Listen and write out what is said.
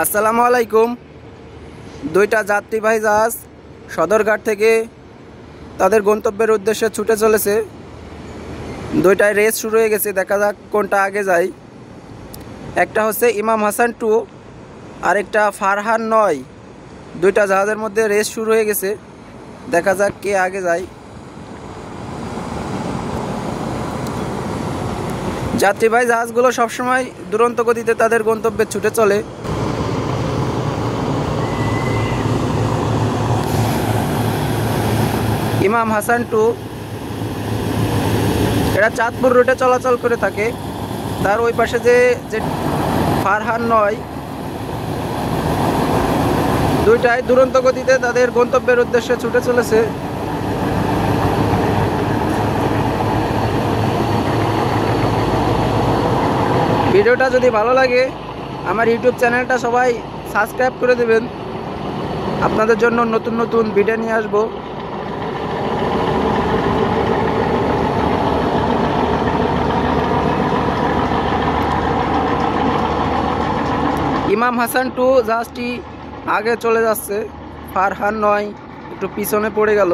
আসসালামু আলাইকুম। দুইটা যাত্রীবাহী জাহাজ সদরঘাট থেকে তাদের গন্তব্যের উদ্দেশ্যে ছুটে চলেছে। দুইটায় রেস শুরু হয়ে গেছে, দেখা যাক কোনটা আগে যায়। একটা হচ্ছে ইমাম হাসান 2 আর একটা ফারহান 9। দুইটা জাহাজের মধ্যে রেস শুরু হয়ে গেছে, দেখা যাক কে আগে যায়। যাত্রীবাহী জাহাজগুলো সবসময় দুরন্ত গতিতে তাদের গন্তব্যে ছুটে চলে। ইমাম হাসান 2 এটা চাঁদপুর রুটে চলাচল করে থাকে। তার ওই পাশে যে ফারহান 9, দুইটাই দুরন্ত গতিতে তাদের গন্তব্যের উদ্দেশ্যে ছুটে চলেছে। ভিডিওটা যদি ভালো লাগে আমার ইউটিউব চ্যানেলটা সবাই সাবস্ক্রাইব করে দেবেন। আপনাদের জন্য নতুন নতুন ভিডিও নিয়ে আসবো। ইমাম হাসান 2 জাহাজটি আগে চলে যাচ্ছে, ফারহান 9 একটু পিছনে পড়ে গেল।